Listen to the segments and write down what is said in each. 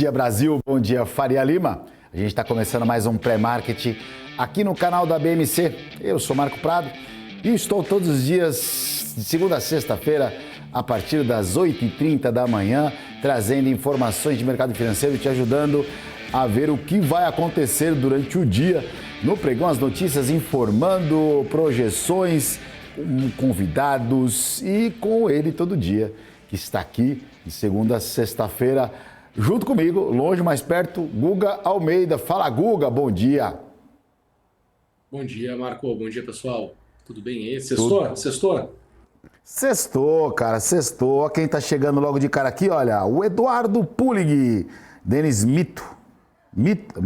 dia, Brasil. Bom dia, Faria Lima. A gente está começando mais um pré-market aqui no canal da BMC. Eu sou Marco Prado e estou todos os dias, de segunda a sexta-feira, a partir das 8h30 da manhã, trazendo informações de mercado financeiro e te ajudando a ver o que vai acontecer durante o dia no Pregão, as notícias, informando projeções, com convidados e com ele todo dia, que está aqui de segunda a sexta-feira, junto comigo, longe, mais perto, Guga Almeida. Fala, Guga, bom dia. Bom dia, Marco. Bom dia, pessoal. Tudo bem aí? Sextou? Sextou? Sextou, cara, sextou. Olha quem tá chegando logo de cara aqui, olha, o Eduardo Pulig, Denis Mito, Mito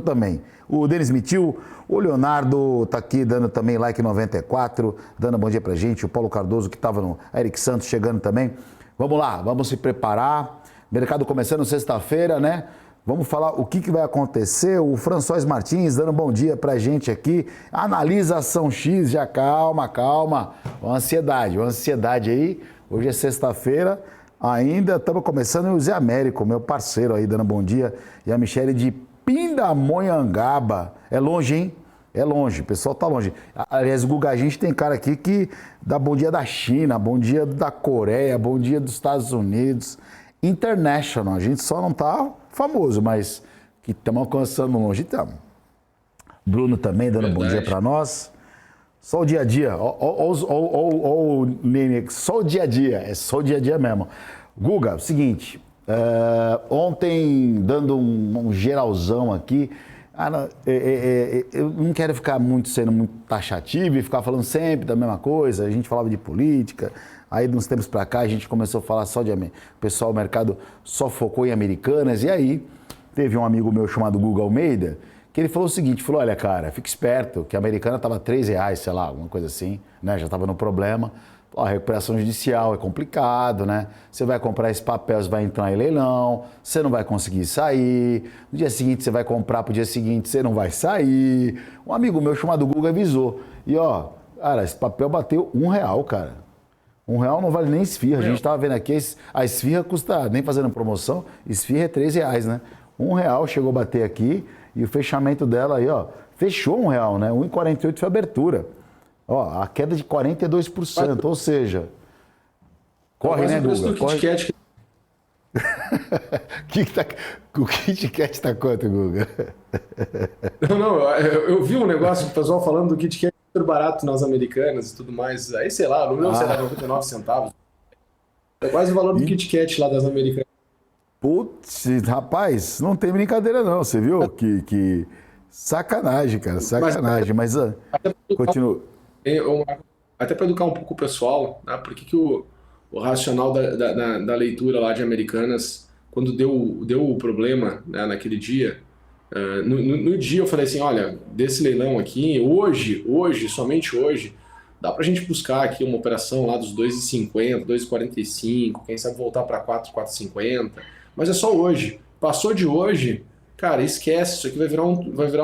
também. O Denis Mitil, o Leonardo tá aqui dando também like 94, dando bom dia pra gente, o Paulo Cardoso que tava no Eric Santos chegando também. Vamos lá, vamos se preparar. Mercado começando sexta-feira, né? Vamos falar o que vai acontecer. O François Martins dando bom dia pra gente aqui. Analisa a ação X, já calma. Uma ansiedade aí. Hoje é sexta-feira, ainda estamos começando. E o Zé Américo, meu parceiro aí, dando bom dia. E a Michele de Pindamonhangaba. É longe, hein? É longe, o pessoal tá longe. Aliás, Guga, a gente tem cara aqui que dá bom dia da China, bom dia da Coreia, bom dia dos Estados Unidos. International, a gente só não tá famoso, mas que estamos alcançando longe, estamos. Bruno também dando bom dia para nós. Só o dia a dia, só o dia a dia, é só o dia a dia mesmo. Guga, seguinte, ontem dando um geralzão aqui, eu não quero ficar sendo muito taxativo e ficar falando sempre da mesma coisa. A gente falava de política, aí de uns tempos para cá a gente começou a falar só de... O pessoal, o mercado só focou em Americanas, e aí teve um amigo meu chamado Guga Almeida, que ele falou o seguinte, falou, olha cara, fica esperto, que a Americana estava R$3, sei lá, alguma coisa assim, né? Já estava no problema. A recuperação judicial é complicado, né? Você vai comprar esse papel, você vai entrar em leilão, você não vai conseguir sair. No dia seguinte você vai comprar, pro dia seguinte você não vai sair. Um amigo meu chamado Guga avisou. E ó, cara, esse papel bateu R$1, cara. R$1 não vale nem esfirra. A gente tava vendo aqui, a esfirra custa, nem fazendo promoção, esfirra é R$3, né? R$1 chegou a bater aqui e o fechamento dela aí, ó, fechou R$1, né? 1,48 foi a abertura. Ó, a queda de 42%, ou seja, corre, né, Guga? Corre. O Kit Kat tá quanto, Guga? Não, eu vi um negócio do pessoal falando do Kit Kat super barato nas Americanas e tudo mais. Aí, sei lá, no meu será 99 centavos. É quase o valor do Kit Kat lá das Americanas. Putz, rapaz, não tem brincadeira não, você viu? Que sacanagem, cara, sacanagem. Mas continua. Até para educar um pouco o pessoal, né? Por que o racional da leitura lá de Americanas, quando deu o problema, né, naquele dia, no dia eu falei assim, olha, desse leilão aqui, hoje, somente hoje, dá para a gente buscar aqui uma operação lá dos 2,50, 2,45, quem sabe voltar para 4,50, mas é só hoje. Passou de hoje, cara, esquece, isso aqui vai virar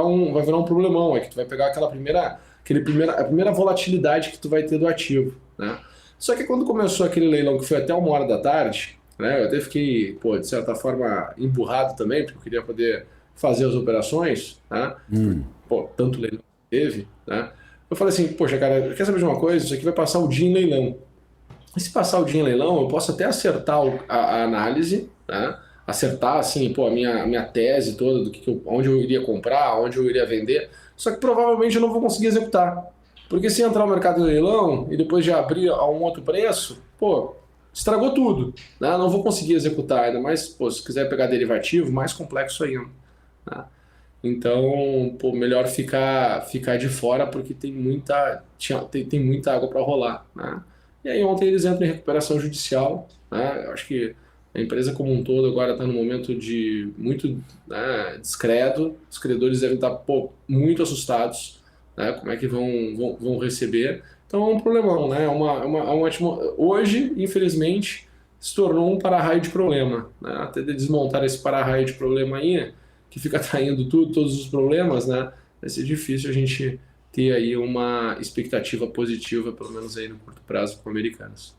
um problemão, é que tu vai pegar a primeira volatilidade que tu vai ter do ativo, né? Só que quando começou aquele leilão que foi até 1h da tarde, né, eu até fiquei, de certa forma, emburrado também, porque eu queria poder fazer as operações, né? Tanto leilão que teve, né? Eu falei assim, poxa, cara, quer saber de uma coisa? Isso aqui vai passar o dia em leilão. E se passar o dia em leilão, eu posso até acertar a análise, né? Acertar, assim, a minha tese toda, onde eu iria comprar, onde eu iria vender, só que provavelmente eu não vou conseguir executar. Porque se entrar no mercado de leilão e depois de abrir a um outro preço, estragou tudo, né? Não vou conseguir executar, ainda mais, se quiser pegar derivativo, mais complexo ainda, né? Então, melhor ficar de fora porque tem muita água para rolar, né? E aí ontem eles entram em recuperação judicial, né? Eu acho que a empresa como um todo agora está num momento de muito, né, descrédito. Os credores devem estar muito assustados, né, como é que vão receber. Então é um problemão, né? Hoje, infelizmente, se tornou um para-raio de problema, né? Até de desmontar esse para-raio de problema aí, que fica atraindo todos os problemas, né? Vai ser difícil a gente ter aí uma expectativa positiva, pelo menos aí no curto prazo, com Americanas.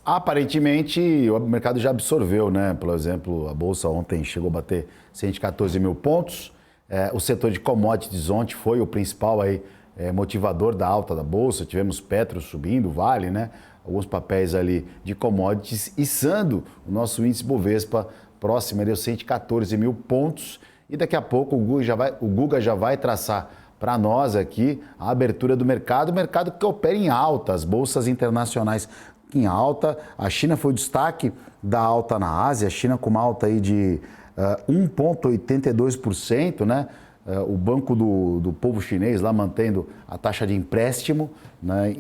Aparentemente, o mercado já absorveu, né? Por exemplo, a Bolsa ontem chegou a bater 114 mil pontos. O setor de commodities ontem foi o principal aí, motivador da alta da Bolsa. Tivemos Petro subindo, Vale, né? Alguns papéis ali de commodities, içando o nosso índice Bovespa próximo ali aos 114 mil pontos. E daqui a pouco o Guga já vai traçar para nós aqui a abertura do mercado que opera em alta, as bolsas internacionais em alta. A China foi o destaque da alta na Ásia, a China com uma alta aí de 1,82%, né? O Banco do Povo Chinês lá mantendo a taxa de empréstimo, né?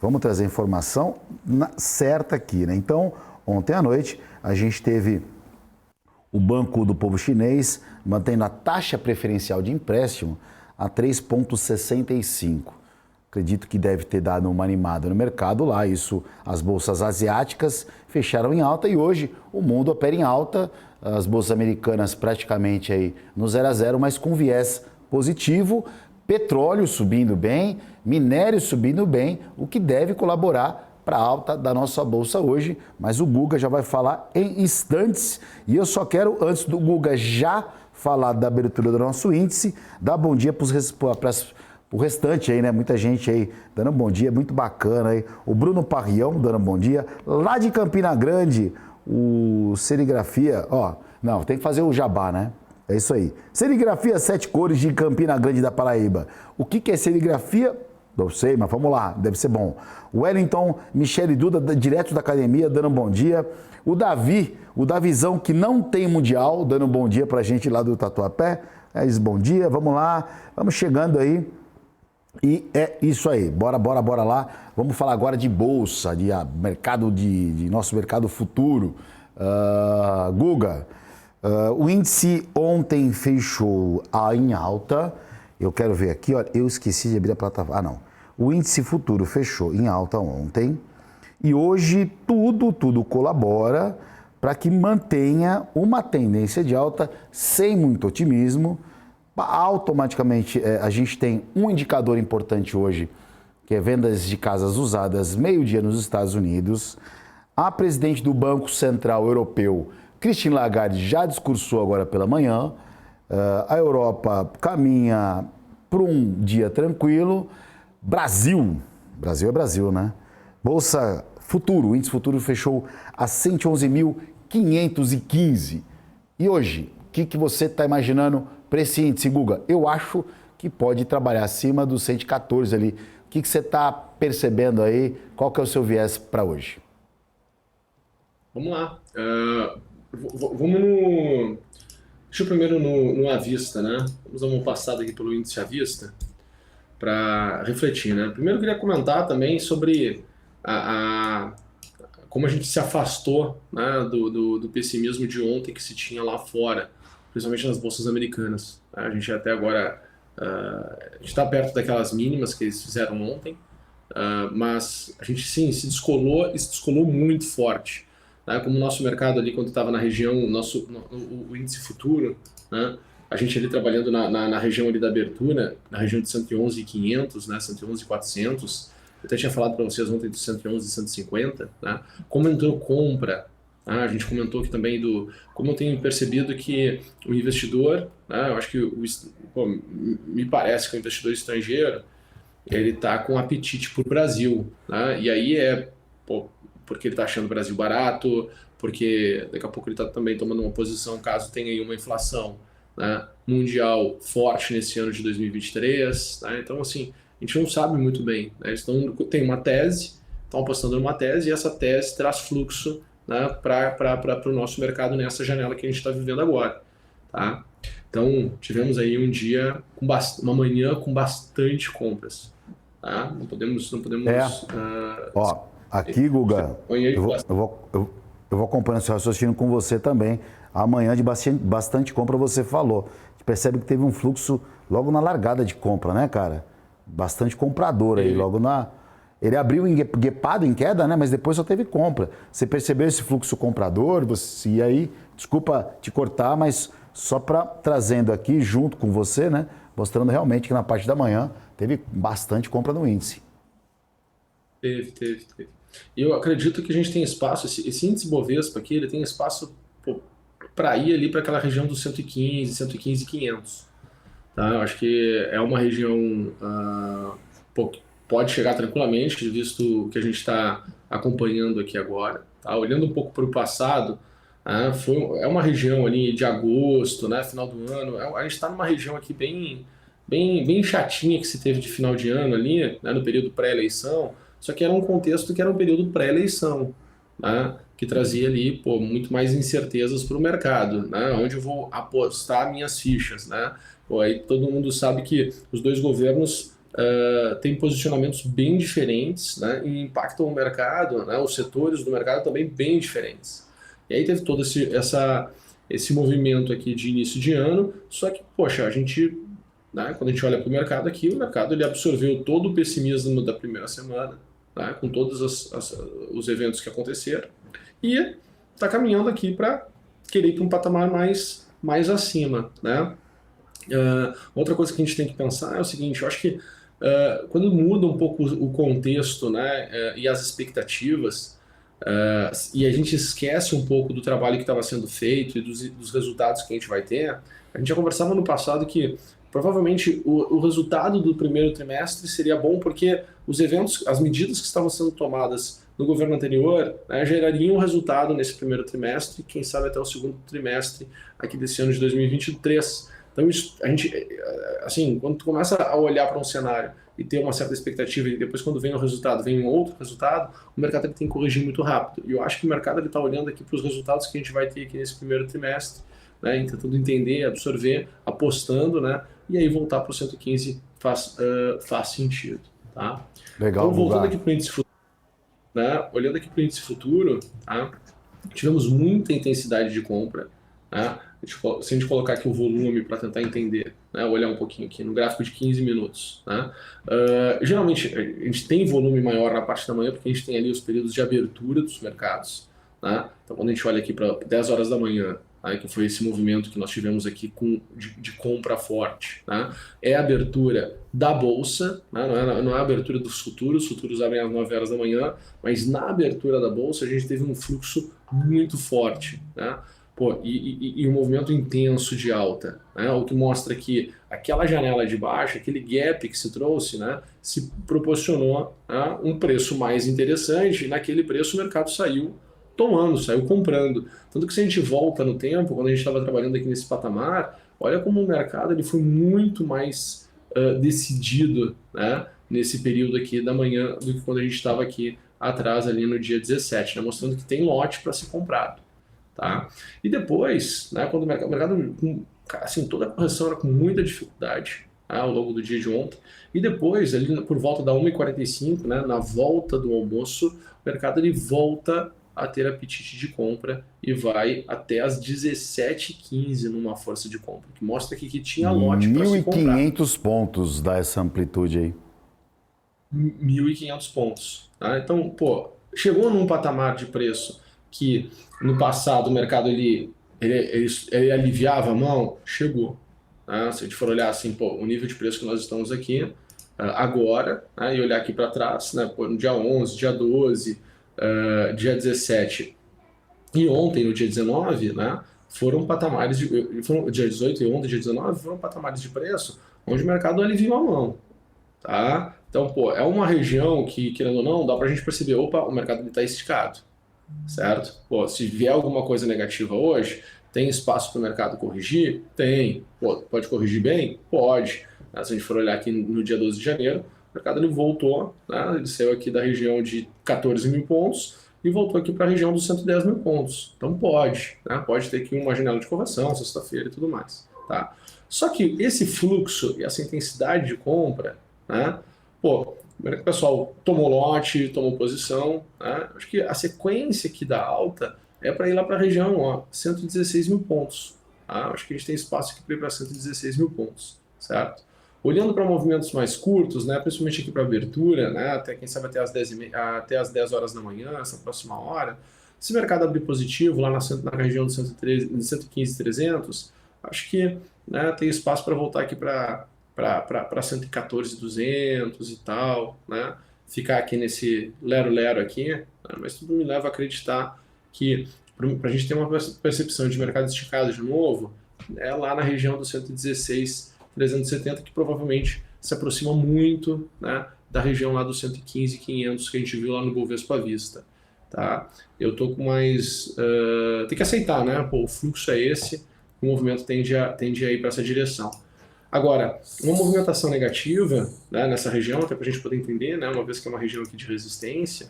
Vamos trazer informação certa aqui, né? Então, ontem à noite a gente teve o Banco do Povo Chinês mantendo a taxa preferencial de empréstimo a 3,65. Acredito que deve ter dado uma animada no mercado lá. As bolsas asiáticas fecharam em alta e hoje o mundo opera em alta. As bolsas americanas praticamente aí no 0 a 0, mas com viés positivo. Petróleo subindo bem, minério subindo bem, o que deve colaborar para a alta da nossa bolsa hoje. Mas o Guga já vai falar em instantes e eu só quero, antes do Guga já falar da abertura do nosso índice, dar bom dia para o restante aí, né? Muita gente aí dando bom dia, muito bacana aí. O Bruno Parrião dando bom dia. Lá de Campina Grande, o Serigrafia, não, tem que fazer o jabá, né? É isso aí. Serigrafia 7 Cores de Campina Grande da Paraíba. O que é serigrafia? Não sei, mas vamos lá, deve ser bom. O Wellington, Michele Duda, direto da academia, dando bom dia. O Davizão, que não tem mundial, dando bom dia pra gente lá do Tatuapé. Bom dia, vamos lá, vamos chegando aí. E é isso aí, bora lá. Vamos falar agora de bolsa, de mercado, de nosso mercado futuro. Guga, o índice ontem fechou em alta. Eu quero ver aqui, olha, eu esqueci de abrir a plataforma. O índice futuro fechou em alta ontem. E hoje tudo colabora para que mantenha uma tendência de alta sem muito otimismo. Automaticamente a gente tem um indicador importante hoje, que é vendas de casas usadas meio-dia nos Estados Unidos. A presidente do Banco Central Europeu, Christine Lagarde, já discursou agora pela manhã. A Europa caminha para um dia tranquilo. Brasil é Brasil, né? Bolsa Futuro, o índice Futuro fechou a 111.515. E hoje, o que você está imaginando para esse índice, Guga? Eu acho que pode trabalhar acima dos 114 ali. O que você está percebendo aí? Qual que é o seu viés para hoje? Vamos lá. Vamos Deixa eu primeiro no à vista, né? Vamos dar uma passada aqui pelo índice à vista para refletir, né? Primeiro eu queria comentar também sobre como a gente se afastou, né, do pessimismo de ontem que se tinha lá fora, principalmente nas bolsas americanas. A gente até agora está perto daquelas mínimas que eles fizeram ontem, mas a gente sim se descolou e se descolou muito forte. Né? Como o nosso mercado ali, quando estava na região, o índice futuro, né? A gente ali trabalhando na região ali da abertura, na região de 111.500, né? 111.400, eu até tinha falado para vocês ontem de 111 e 150, né? Como entrou compra, né? A gente comentou aqui também como eu tenho percebido que o investidor, né? Eu acho que me parece que o investidor estrangeiro, ele está com apetite por Brasil, né? E aí porque ele está achando o Brasil barato, porque daqui a pouco ele está também tomando uma posição caso tenha aí uma inflação, né, mundial forte nesse ano de 2023. Né? Então, assim, a gente não sabe muito bem. Né? Eles têm uma tese, estão apostando numa tese, e essa tese traz fluxo, né, para o nosso mercado nessa janela que a gente está vivendo agora. Tá? Então, tivemos aí um dia, uma manhã com bastante compras. Tá? Não podemos aqui, Guga, eu vou acompanhando esse raciocínio com você também. Amanhã de bastante compra você falou. A gente percebe que teve um fluxo logo na largada de compra, né, cara? Bastante comprador aí, logo na... Ele abriu guepado em queda, né? Mas depois só teve compra. Você percebeu esse fluxo comprador? E aí, desculpa te cortar, mas só trazendo aqui junto com você, né? Mostrando realmente que na parte da manhã teve bastante compra no índice. Teve. Eu acredito que a gente tem espaço, esse índice Bovespa aqui, ele tem espaço para ir ali para aquela região dos 115, 115,500. Tá? Eu acho que é uma região pô, que pode chegar tranquilamente, visto que a gente está acompanhando aqui agora. Tá? Olhando um pouco para o passado, é uma região ali de agosto, né, final do ano. A gente está numa região aqui bem chatinha que se teve de final de ano ali, né, no período pré-eleição. Só que era um contexto que era um período pré-eleição, né, que trazia ali, pô, muito mais incertezas para o mercado, né, onde eu vou apostar minhas fichas, né. Pô, aí todo mundo sabe que os dois governos têm posicionamentos bem diferentes, né, e impactam o mercado, né, os setores do mercado também bem diferentes. E aí teve todo esse movimento aqui de início de ano, só que, poxa, a gente, né, quando a gente olha para o mercado aqui, o mercado ele absorveu todo o pessimismo da primeira semana, né, com todos os eventos que aconteceram, e está caminhando aqui para querer ir para um patamar mais acima, né? Outra coisa que a gente tem que pensar é o seguinte, eu acho que quando muda um pouco o contexto, né, e as expectativas, e a gente esquece um pouco do trabalho que estava sendo feito e dos resultados que a gente vai ter, a gente já conversava no passado que provavelmente o resultado do primeiro trimestre seria bom porque os eventos, as medidas que estavam sendo tomadas no governo anterior, né, gerariam resultado nesse primeiro trimestre, quem sabe até o segundo trimestre aqui desse ano de 2023. Então, a gente, assim, quando tu começa a olhar para um cenário e ter uma certa expectativa e depois quando vem o resultado, vem um outro resultado, o mercado tem que corrigir muito rápido. E eu acho que o mercado está olhando aqui para os resultados que a gente vai ter aqui nesse primeiro trimestre, né, tentando entender, absorver, apostando, né, e aí voltar para o 115 faz sentido. Tá? Legal, então, voltando aqui para o índice futuro, né, olhando aqui para o índice futuro, tá, tivemos muita intensidade de compra, né? Se a gente colocar aqui o volume para tentar entender, né? Olhar um pouquinho aqui no gráfico de 15 minutos. Né? Geralmente a gente tem volume maior na parte da manhã porque a gente tem ali os períodos de abertura dos mercados. Né? Então quando a gente olha aqui para 10 horas da manhã, né, que foi esse movimento que nós tivemos aqui de compra forte, né? É a abertura da bolsa, né? Não é a abertura dos futuros, os futuros abrem às 9 horas da manhã, mas na abertura da bolsa a gente teve um fluxo muito forte, né? Pô, e um movimento intenso de alta, né? O que mostra que aquela janela de baixo, aquele gap que se trouxe, né, se proporcionou, né, um preço mais interessante, e naquele preço o mercado saiu tomando, saiu comprando. Tanto que se a gente volta no tempo, quando a gente estava trabalhando aqui nesse patamar, olha como o mercado ele foi muito mais decidido, né, nesse período aqui da manhã do que quando a gente estava aqui atrás ali no dia 17, né, mostrando que tem lote para ser comprado. Tá? E depois, né, quando o mercado assim, toda a correção era com muita dificuldade, tá, ao longo do dia de ontem, e depois, ali por volta da 1h45, né, na volta do almoço, o mercado ele volta a ter apetite de compra e vai até as 17h15 numa força de compra, que mostra aqui que tinha lote para se comprar. 1.500 pontos dá essa amplitude aí. 1.500 pontos. Tá? Então, pô, chegou num patamar de preço que no passado o mercado ele aliviava a mão, chegou. Né? Se a gente for olhar assim, pô, o nível de preço que nós estamos aqui agora, né, e olhar aqui para trás, né, pô, no dia 11, dia 12, dia 17 e ontem, no dia 19, né, foram patamares dia 18 e ontem, dia 19, foram patamares de preço onde o mercado aliviou a mão. Tá? Então, pô, é uma região que, querendo ou não, dá para a gente perceber, opa, o mercado está esticado. Certo? Pô, se vier alguma coisa negativa hoje, tem espaço para o mercado corrigir? Tem. Pô, pode corrigir bem? Pode. Se a gente for olhar aqui no dia 12 de janeiro, o mercado ele voltou, né? Ele saiu aqui da região de 14 mil pontos e voltou aqui para a região dos 110 mil pontos. Então pode, né? Pode ter aqui uma janela de correção, sexta-feira e tudo mais. Tá? Só que esse fluxo e essa intensidade de compra, né? Pô, o pessoal tomou lote, tomou posição, né? Acho que a sequência aqui da alta é para ir lá para a região, ó, 116 mil pontos. Tá? Acho que a gente tem espaço aqui para ir para 116 mil pontos, certo? Olhando para movimentos mais curtos, né, principalmente aqui para abertura, né, até quem sabe até as 10 horas da manhã, essa próxima hora, se o mercado abrir positivo lá na região de 115,300, acho que, né, tem espaço para voltar aqui para 114,200 e tal, né? ficar aqui nesse lero-lero aqui, né? Mas tudo me leva a acreditar que para a gente ter uma percepção de mercado esticado de novo, é lá na região do 116,370 que provavelmente se aproxima muito, né, da região lá do 115,500 que a gente viu lá no Bovespa à vista. Tá? Eu tô com mais... tem que aceitar, né? Pô, o fluxo é esse, o movimento tende a ir para essa direção. Agora, uma movimentação negativa, né, nessa região, até para a gente poder entender, né, uma vez que é uma região aqui de resistência,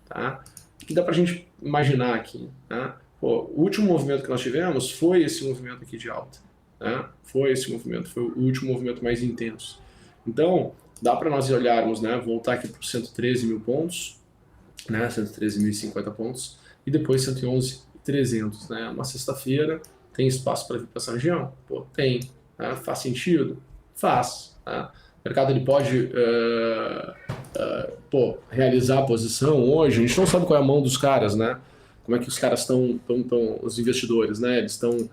tá? O que dá para a gente imaginar aqui? Né? Pô, o último movimento que nós tivemos foi esse movimento aqui de alta. Né? Foi esse movimento, foi o último movimento mais intenso. Então, dá para nós olharmos, né, voltar aqui para os 113 mil pontos, né, 113.050 pontos, e depois 111.300. Né? Uma sexta-feira, tem espaço para vir para essa região? Pô, tem. Né? Faz sentido? Faz. Né? O mercado ele pode realizar a posição hoje, a gente não sabe qual é a mão dos caras, né? Como é que os caras estão, os investidores, né? Eles estão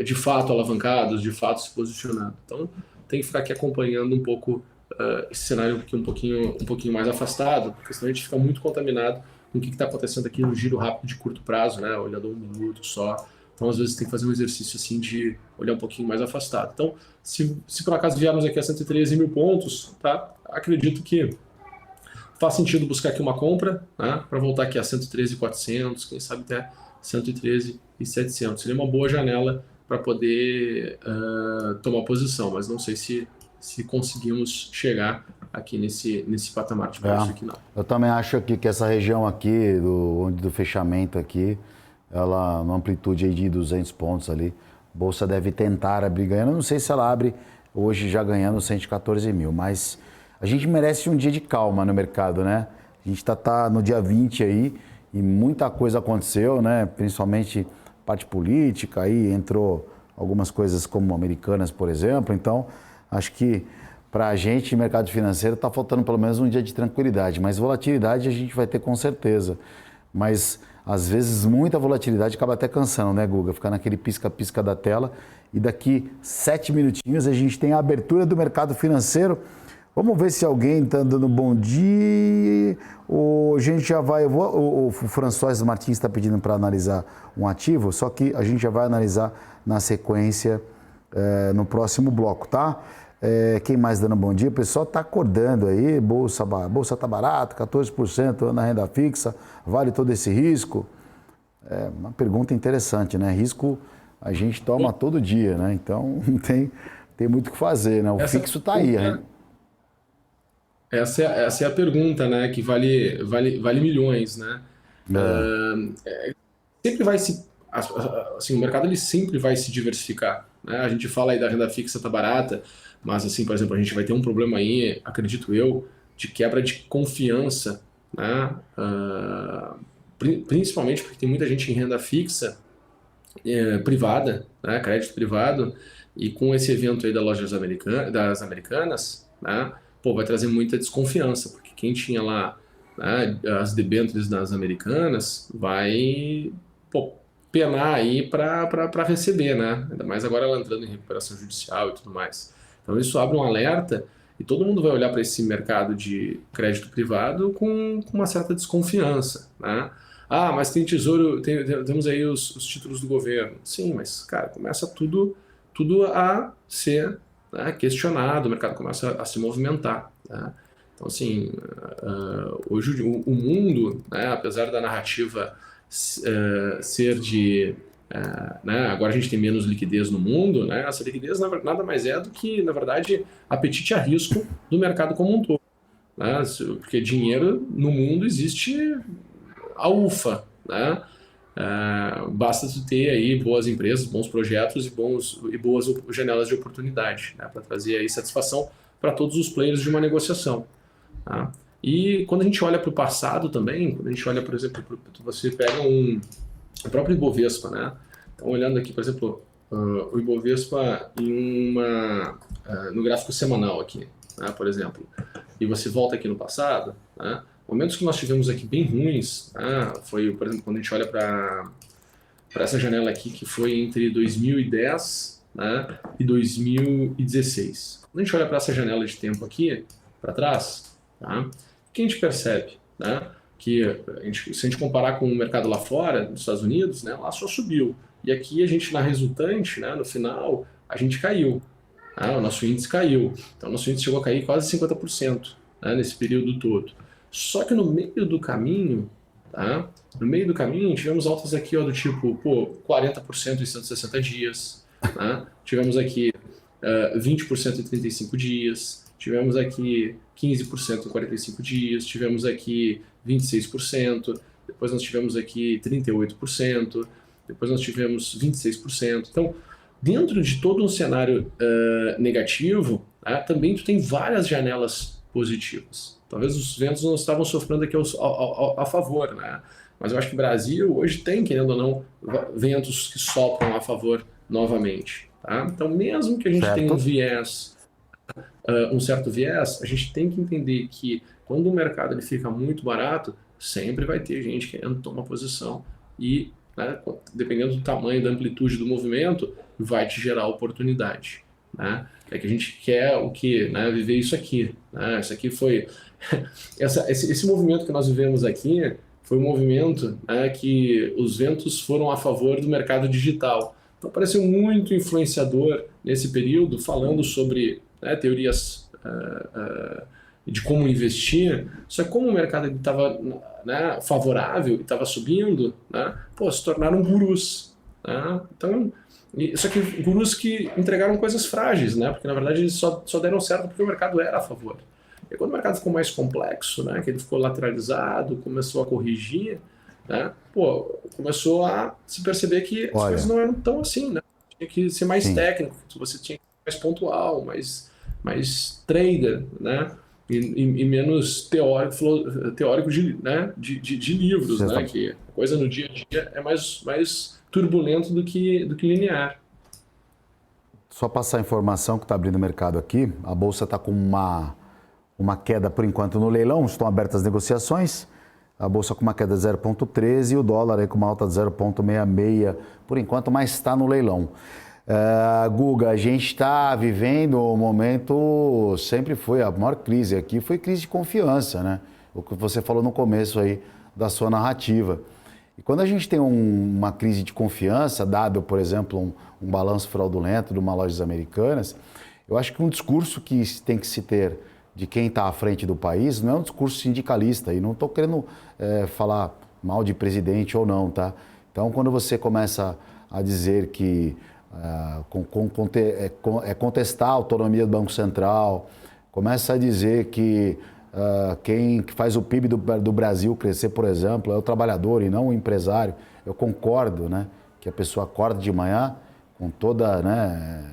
de fato alavancados, de fato se posicionando. Então, tem que ficar aqui acompanhando um pouco esse cenário aqui um pouquinho mais afastado, porque senão a gente fica muito contaminado com o que está acontecendo aqui no giro rápido de curto prazo, né? Olhando 1 minuto só. Então, às vezes, tem que fazer um exercício assim de olhar um pouquinho mais afastado. Então, se por acaso viermos aqui a 113 mil pontos, tá? Acredito que faz sentido buscar aqui uma compra, né? Para voltar aqui a 113.400, quem sabe até 113.700. Seria uma boa janela para poder tomar posição, mas não sei se conseguimos chegar aqui nesse patamar de preço aqui, não. Eu também acho aqui que essa região aqui, do fechamento aqui, ela, numa amplitude aí de 200 pontos ali, a Bolsa deve tentar abrir ganhando. Eu não sei se ela abre hoje já ganhando 114 mil, mas a gente merece um dia de calma no mercado, né? A gente tá no dia 20 aí e muita coisa aconteceu, né? Principalmente parte política, aí entrou algumas coisas como Americanas, por exemplo. Então, acho que para a gente, mercado financeiro, está faltando pelo menos um dia de tranquilidade. Mas volatilidade a gente vai ter com certeza. Mas, às vezes, muita volatilidade acaba até cansando, né, Guga? Ficar naquele pisca-pisca da tela. E daqui 7 minutinhos a gente tem a abertura do mercado financeiro. Vamos ver se alguém está dando bom dia. A gente já vai... O François Martins está pedindo para analisar um ativo, só que a gente já vai analisar na sequência no próximo bloco, tá? Quem mais dando bom dia? O pessoal está acordando aí, bolsa está barata, 14% na renda fixa, vale todo esse risco? É uma pergunta interessante, né? Risco a gente toma todo dia, né? Então não tem muito o que fazer, né? O fixo está aí, né? Essa é a pergunta, né? Que vale milhões, né? Sempre vai assim, o mercado ele sempre vai se diversificar, né? A gente fala aí da renda fixa tá barata, mas assim, por exemplo, a gente vai ter um problema aí, acredito eu, de quebra de confiança, né? Principalmente porque tem muita gente em renda fixa privada, né? Crédito privado, e com esse evento aí das americanas, né? Pô, vai trazer muita desconfiança, porque quem tinha lá, né, as debêntures das americanas vai penar aí para receber, né? Ainda mais agora ela entrando em recuperação judicial e tudo mais. Então isso abre um alerta e todo mundo vai olhar para esse mercado de crédito privado com uma certa desconfiança, né? Ah, mas tem tesouro, temos aí os títulos do governo. Sim, mas, cara, começa tudo a ser, né, questionado, o mercado começa a se movimentar, né? Então, assim, hoje o mundo, né, apesar da narrativa ser de... né, agora a gente tem menos liquidez no mundo, né, essa liquidez nada mais é do que, na verdade, apetite a risco do mercado como um todo, né? Porque dinheiro no mundo existe a UFA, né? Basta tu ter aí boas empresas, bons projetos e boas janelas de oportunidade, né, para trazer aí satisfação para todos os players de uma negociação, tá? E quando a gente olha para o passado também, quando a gente olha, por exemplo, você pega o próprio Ibovespa, né? Então, olhando aqui, por exemplo, o Ibovespa no gráfico semanal aqui, né, por exemplo, e você volta aqui no passado, né? Momentos que nós tivemos aqui bem ruins, né, foi, por exemplo, quando a gente olha para essa janela aqui, que foi entre 2010, né, e 2016. Quando a gente olha para essa janela de tempo aqui, para trás, tá, o que a gente percebe? Né? Que se a gente comparar com o mercado lá fora, nos Estados Unidos, né, lá só subiu. E aqui a gente, na resultante, né, no final, a gente caiu. Né? O nosso índice caiu. Então, o nosso índice chegou a cair quase 50%, né, nesse período todo. Só que no meio do caminho, tá? No meio do caminho, tivemos altas aqui ó, do tipo 40% em 160 dias. Né? Tivemos aqui 20% em 35 dias. Tivemos aqui 15% em 45 dias. Tivemos aqui 26%. Depois nós tivemos aqui 38%. Depois nós tivemos 26%. Então, dentro de todo um cenário negativo, né, também tu tem várias janelas positivas. Talvez os ventos não estavam sofrendo aqui a favor, né? Mas eu acho que o Brasil hoje tem, querendo ou não, ventos que sopram a favor novamente. Tá? Então, mesmo que a gente tenha um viés, um certo viés, a gente tem que entender que quando o mercado ele fica muito barato, sempre vai ter gente querendo tomar posição e, né, dependendo do tamanho, da amplitude do movimento, vai te gerar oportunidade. Né? É que a gente quer o quê? Né? Viver isso aqui. Né? Isso aqui foi... esse movimento que nós vivemos aqui foi um movimento, né, que os ventos foram a favor do mercado digital. Então pareceu muito influenciador nesse período, falando sobre, né, teorias de como investir. Só que como o mercado estava, né, favorável e estava subindo, né, se tornaram gurus. Né? Então, só que gurus que entregaram coisas frágeis, né? Porque na verdade eles só deram certo porque o mercado era a favor. E quando o mercado ficou mais complexo, né, que ele ficou lateralizado, começou a corrigir, né, começou a se perceber que as coisas não eram tão assim, né? Tinha que ser mais técnico, você tinha que ser mais pontual, mais trader, né? E menos teórico de, né, de livros, né? Que a coisa no dia a dia é mais turbulento do que linear. Só passar a informação que está abrindo o mercado aqui, a Bolsa está com uma queda por enquanto no leilão, estão abertas as negociações, a Bolsa com uma queda de 0,13 e o dólar aí com uma alta de 0,66 por enquanto, mas está no leilão. Guga, a gente está vivendo um momento, sempre foi a maior crise aqui, foi crise de confiança, né? O que você falou no começo aí da sua narrativa. E quando a gente tem uma crise de confiança, dado, por exemplo, um balanço fraudulento de uma lojas americanas, eu acho que um discurso que tem que se ter de quem está à frente do país não é um discurso sindicalista, e não estou querendo falar mal de presidente ou não, tá? Então, quando você começa a dizer que contestar a autonomia do Banco Central, começa a dizer que quem faz o PIB do Brasil crescer, por exemplo, é o trabalhador e não o empresário, eu concordo, né, que a pessoa acorda de manhã com toda, né,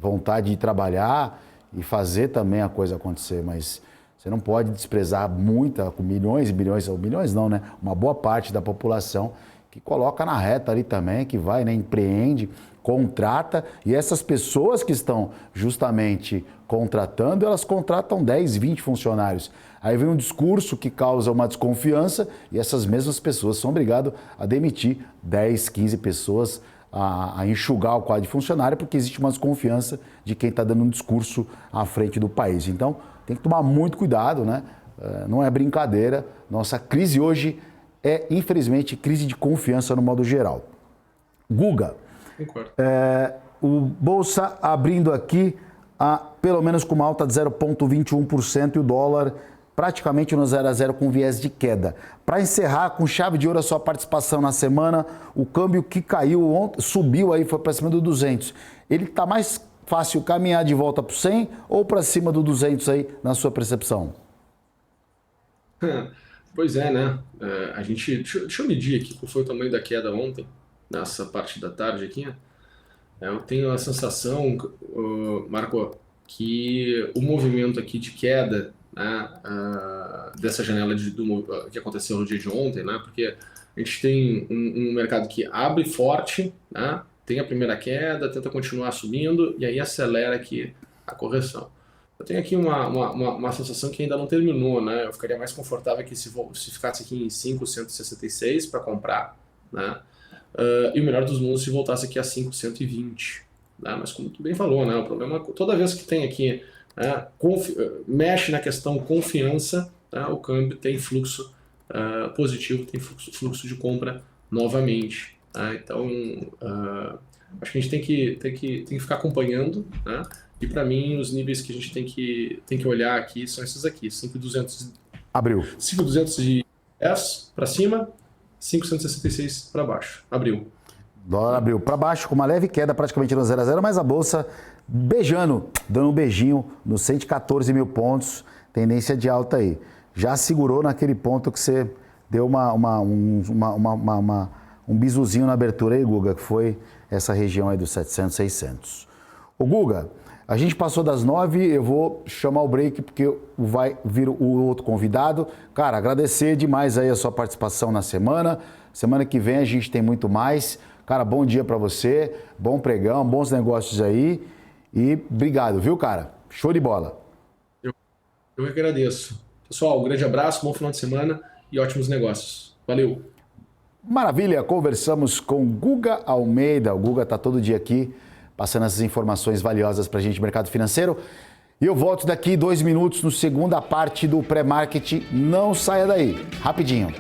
vontade de trabalhar e fazer também a coisa acontecer, mas você não pode desprezar milhões e milhões não, né? Uma boa parte da população que coloca na reta ali também, que vai, né, empreende, contrata, e essas pessoas que estão justamente contratando, elas contratam 10, 20 funcionários. Aí vem um discurso que causa uma desconfiança e essas mesmas pessoas são obrigadas a demitir 10, 15 pessoas, a enxugar o quadro de funcionário, porque existe uma desconfiança de quem está dando um discurso à frente do país. Então, tem que tomar muito cuidado, né? Não é brincadeira. Nossa crise hoje é, infelizmente, crise de confiança no modo geral. Guga, o Bolsa abrindo aqui, pelo menos com uma alta de 0,21% e o dólar praticamente no 0 a 0 com viés de queda. Para encerrar com chave de ouro a sua participação na semana, o câmbio que caiu ontem, subiu aí, foi para cima do 200. Ele está mais fácil caminhar de volta para o 100 ou para cima do 200 aí, na sua percepção? Pois é, né? Deixa eu medir aqui qual foi o tamanho da queda ontem, nessa parte da tarde aqui. Eu tenho a sensação, Marco, que o movimento aqui de queda, né, dessa janela que aconteceu no dia de ontem, né, porque a gente tem um mercado que abre forte, né, tem a primeira queda, tenta continuar subindo e aí acelera aqui a correção. Eu tenho aqui uma sensação que ainda não terminou, né? Eu ficaria mais confortável aqui se ficasse aqui em 5,166 para comprar, né? E o melhor dos mundos se voltasse aqui a 5,120, né? Mas como tu bem falou, né? O problema, toda vez que tem aqui, né, mexe na questão confiança, tá? O câmbio tem fluxo positivo, tem fluxo de compra novamente. Tá? Então, acho que a gente tem que ficar acompanhando, né? E para mim, os níveis que a gente tem que olhar aqui são esses aqui: 5.200 Abriu. 5.210 para cima, 5.166 para baixo. Abriu. Dólar abriu para baixo, com uma leve queda, praticamente no 0 a 0, mas a Bolsa beijando, dando um beijinho nos 114 mil pontos, tendência de alta aí. Já segurou naquele ponto que você deu um bisuzinho na abertura aí, Guga, que foi essa região aí dos 700, 600. Ô, Guga, a gente passou das 9, eu vou chamar o break porque vai vir o outro convidado. Cara, agradecer demais aí a sua participação na semana. Semana que vem a gente tem muito mais. Cara, bom dia para você, bom pregão, bons negócios aí e obrigado, viu, cara? Show de bola. Eu que agradeço. Pessoal, um grande abraço, bom final de semana e ótimos negócios. Valeu! Maravilha, conversamos com Guga Almeida. O Guga está todo dia aqui, passando essas informações valiosas para a gente do mercado financeiro. E eu volto daqui 2 minutos no segunda parte do pré-market. Não saia daí, rapidinho.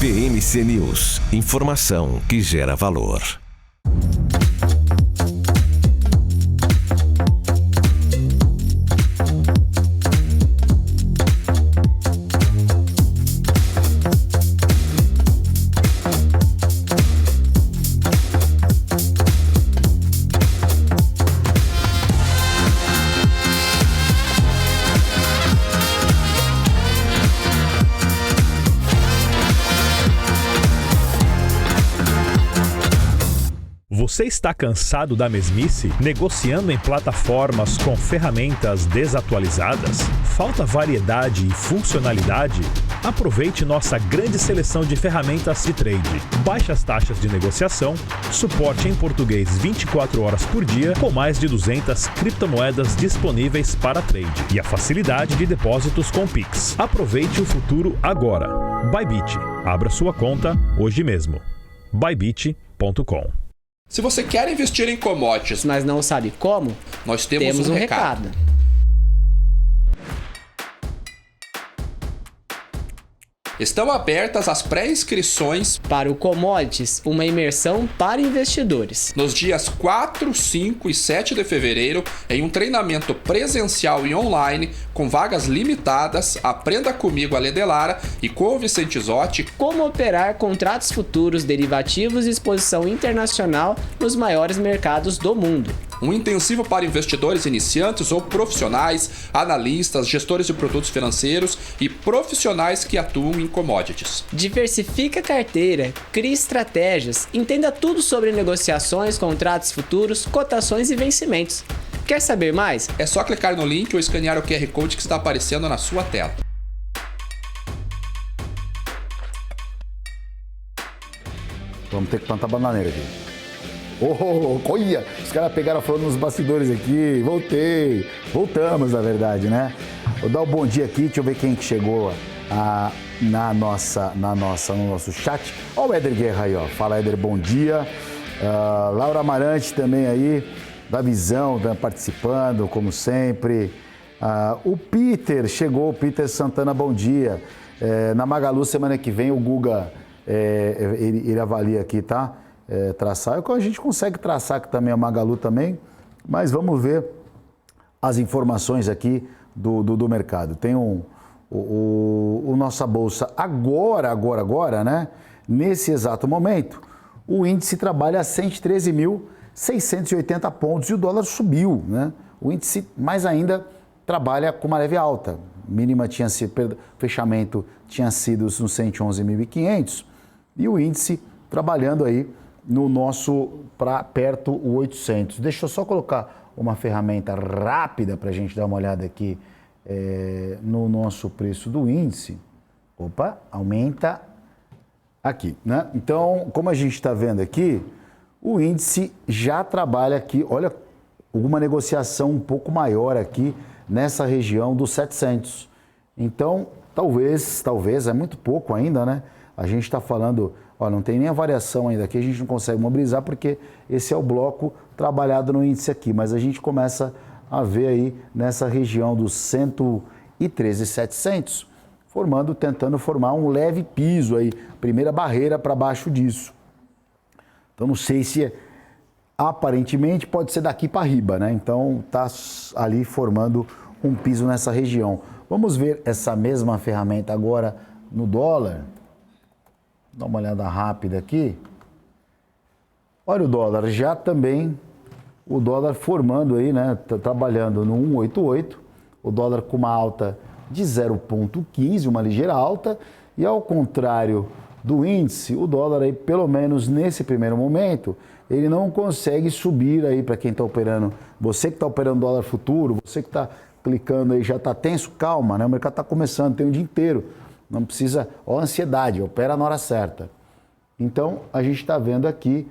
BMC News, informação que gera valor. Você está cansado da mesmice? Negociando em plataformas com ferramentas desatualizadas? Falta variedade e funcionalidade? Aproveite nossa grande seleção de ferramentas de trade. Baixas taxas de negociação, suporte em português 24 horas por dia, com mais de 200 criptomoedas disponíveis para trade e a facilidade de depósitos com Pix. Aproveite o futuro agora. Bybit. Abra sua conta hoje mesmo. Bybit.com. Se você quer investir em commodities, mas não sabe como, nós temos um recado. Estão abertas as pré-inscrições para o Commodities, uma imersão para investidores. Nos dias 4, 5 e 7 de fevereiro, em um treinamento presencial e online, com vagas limitadas. Aprenda comigo, Ale Delara, e com o Vicente Zotti, como operar contratos futuros, derivativos e exposição internacional nos maiores mercados do mundo. Um intensivo para investidores iniciantes ou profissionais, analistas, gestores de produtos financeiros e profissionais que atuam em commodities. Diversifique a carteira, crie estratégias, entenda tudo sobre negociações, contratos futuros, cotações e vencimentos. Quer saber mais? É só clicar no link ou escanear o QR Code que está aparecendo na sua tela. Vamos ter que plantar bananeira aqui. Olha, os caras pegaram falando nos bastidores aqui, voltamos na verdade, né? Vou dar um bom dia aqui, deixa eu ver quem que chegou no nosso chat. Olha o Éder Guerra aí, ó. Fala, Éder, bom dia. Laura Amarante também aí, da Visão, participando, como sempre. O Peter chegou, o Peter Santana, bom dia. Na Magalu, semana que vem, o Guga, ele avalia aqui, tá? Traçar. A gente consegue traçar aqui também a Magalu também, mas vamos ver as informações aqui do mercado. Tem o nossa bolsa agora, né? Nesse exato momento, o índice trabalha a 113.680 pontos e o dólar subiu, né? O índice mais ainda trabalha com uma leve alta. Mínima tinha sido, fechamento tinha sido nos 111.500 e o índice trabalhando aí no nosso, para perto o 800. Deixa eu só colocar uma ferramenta rápida para a gente dar uma olhada aqui no nosso preço do índice. Opa, aumenta aqui, né? Então, como a gente está vendo aqui, o índice já trabalha aqui, olha, alguma negociação um pouco maior aqui nessa região dos 700. Então, talvez, é muito pouco ainda, né? A gente está falando, Ó, não tem nem a variação ainda aqui, a gente não consegue mobilizar porque esse é o bloco trabalhado no índice aqui, mas a gente começa a ver aí nessa região dos 113.700, tentando formar um leve piso aí, primeira barreira para baixo disso. Então não sei se aparentemente pode ser daqui para riba, né? Então tá ali formando um piso nessa região. Vamos ver essa mesma ferramenta agora no dólar. Dá uma olhada rápida aqui. Olha o dólar, já também, o dólar formando aí, né? Tá trabalhando no 1,88, o dólar com uma alta de 0,15, uma ligeira alta, e ao contrário do índice, o dólar aí, pelo menos nesse primeiro momento, ele não consegue subir aí para quem está operando. Você que está operando dólar futuro, você que está clicando aí, já está tenso, calma, né? O mercado está começando, tem o dia inteiro. Não precisa, ó, ansiedade, opera na hora certa. Então, a gente está vendo aqui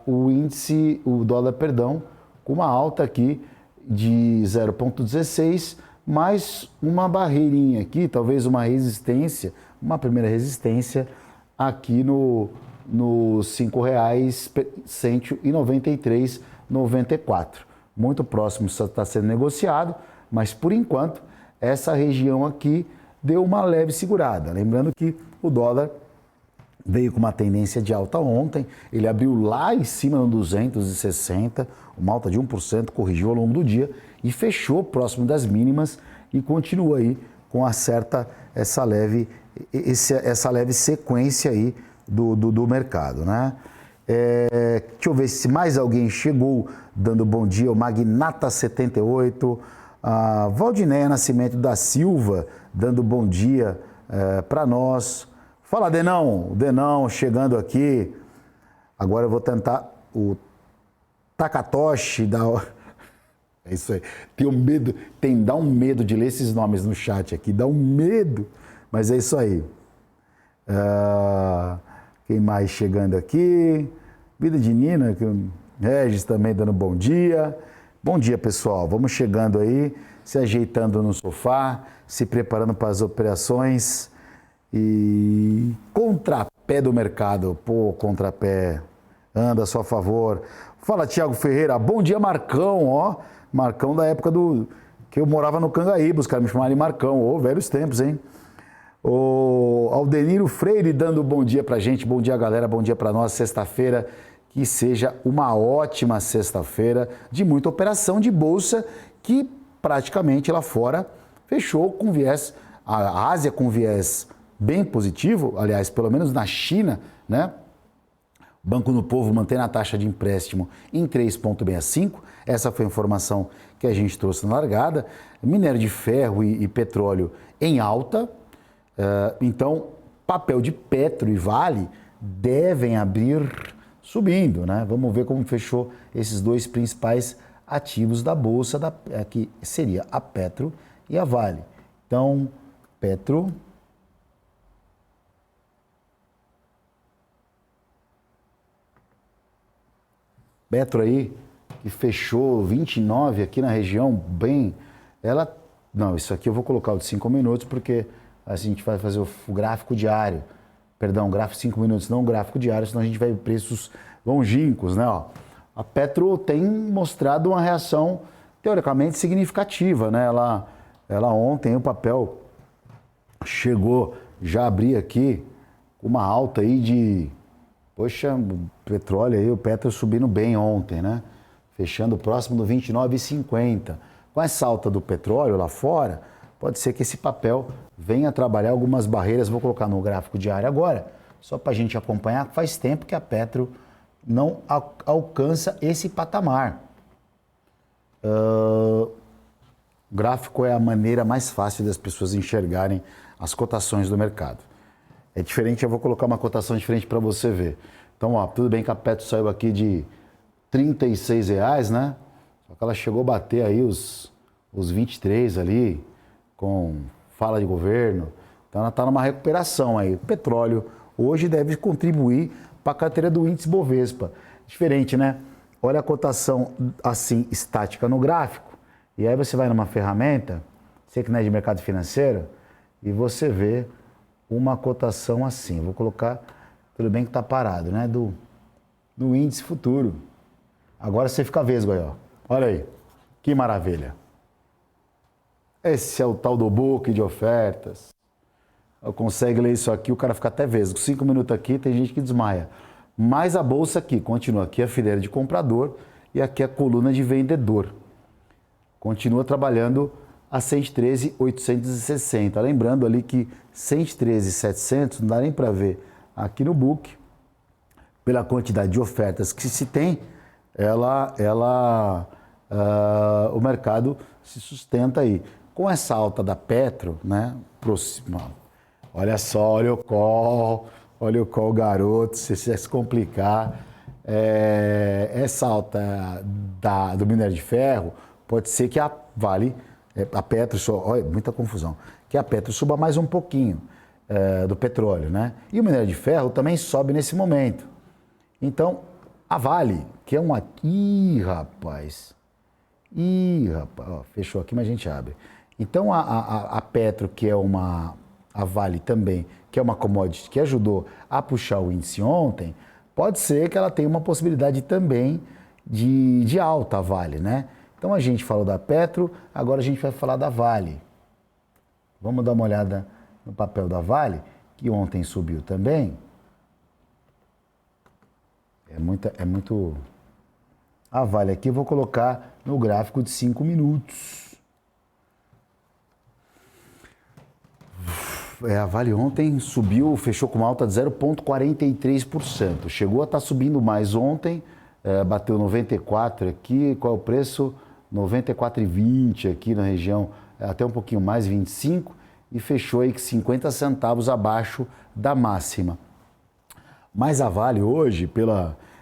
o índice, o dólar, perdão, com uma alta aqui de 0,16, mais uma barreirinha aqui, talvez uma resistência, uma primeira resistência aqui no R$ 5,193,94. Muito próximo está sendo negociado, mas por enquanto essa região aqui deu uma leve segurada. Lembrando que o dólar veio com uma tendência de alta ontem, ele abriu lá em cima no 260, uma alta de 1%, corrigiu ao longo do dia e fechou próximo das mínimas e continua aí com essa leve sequência aí do mercado, né? Deixa eu ver se mais alguém chegou dando bom dia, o Magnata78, a Valdinéia Nascimento da Silva dando bom dia para nós. Fala, Denão, o Denão chegando aqui. Agora eu vou tentar o Takatoshi da... É isso aí. Tenho medo, dá um medo de ler esses nomes no chat aqui, dá um medo, mas é isso aí. Quem mais chegando aqui? Vida de Nina, Regis também dando bom dia. Bom dia, pessoal. Vamos chegando aí, se ajeitando no sofá, se preparando para as operações. E contrapé do mercado. Pô, contrapé, anda a seu favor. Fala, Thiago Ferreira. Bom dia, Marcão, ó. Marcão da época que eu morava no Cangaíba, os caras me chamavam de Marcão. Ô, velhos tempos, hein? O Aldeniro Freire dando bom dia pra gente. Bom dia, galera. Bom dia pra nós. Sexta-feira, que seja uma ótima sexta-feira de muita operação de bolsa que praticamente lá fora fechou com viés, a Ásia com viés bem positivo, aliás, pelo menos na China, né? Banco do Povo mantém a taxa de empréstimo em 3,65. Essa foi a informação que a gente trouxe na largada. Minério de ferro e petróleo em alta. Então, papel de Petro e Vale devem abrir subindo, né? Vamos ver como fechou esses dois principais ativos da Bolsa, que seria a Petro e a Vale. Então, Petro... Petro aí, que fechou 29 aqui na região, bem... Não, isso aqui eu vou colocar o de 5 minutos, porque a gente vai fazer o gráfico diário. Perdão, gráfico de 5 minutos, não o gráfico diário, senão a gente vai ver preços longínquos, né? Ó, a Petro tem mostrado uma reação teoricamente significativa, né? Ela ontem, o papel chegou, já abri aqui, uma alta aí de... Poxa, o petróleo aí, o Petro subindo bem ontem, né? Fechando próximo do 29,50. Com essa alta do petróleo lá fora, pode ser que esse papel venha trabalhar algumas barreiras. Vou colocar no gráfico diário agora, só para a gente acompanhar. Faz tempo que a Petro não alcança esse patamar. O gráfico é a maneira mais fácil das pessoas enxergarem as cotações do mercado. É diferente, eu vou colocar uma cotação diferente para você ver. Então, ó, tudo bem que a Petro saiu aqui de R$36, né? Só que ela chegou a bater aí os 23 ali, com fala de governo. Então, ela está numa recuperação aí. O petróleo hoje deve contribuir para a carteira do índice Bovespa. Diferente, né? Olha a cotação assim, estática no gráfico. E aí você vai numa ferramenta, você que não é de mercado financeiro, e você vê uma cotação assim. Vou colocar, tudo bem que está parado, né? Do índice futuro. Agora você fica vesgo aí, ó. Olha aí, que maravilha. Esse é o tal do book de ofertas. Consegue ler isso aqui, o cara fica até vesgo. 5 minutos aqui, tem gente que desmaia. Mas a bolsa aqui, continua aqui a fileira de comprador e aqui a coluna de vendedor. Continua trabalhando a 113.860. Lembrando ali que 113.700 não dá nem para ver aqui no book. Pela quantidade de ofertas que se tem, o mercado se sustenta aí. Com essa alta da Petro, né? Olha só, olha o call, garoto, se se complicar. Essa alta do minério de ferro, pode ser que a Vale, a Petro, olha, muita confusão, que a Petro suba mais um pouquinho do petróleo, né? E o minério de ferro também sobe nesse momento. Então, a Vale, que é uma... Ih, rapaz, ó, fechou aqui, mas a gente abre. Então, a Petro, que é a Vale também, que é uma commodity que ajudou a puxar o índice ontem, pode ser que ela tenha uma possibilidade também de alta, a Vale, né? Então, a gente falou da Petro, agora a gente vai falar da Vale. Vamos dar uma olhada no papel da Vale, que ontem subiu também. É muito... A Vale aqui eu vou colocar no gráfico de 5 minutos. A Vale ontem subiu, fechou com uma alta de 0,43%. Chegou a estar subindo mais ontem, bateu 94 aqui. Qual é o preço? 94,20 aqui na região, até um pouquinho mais, 25, e fechou aí 50 centavos abaixo da máxima. Mas a Vale hoje,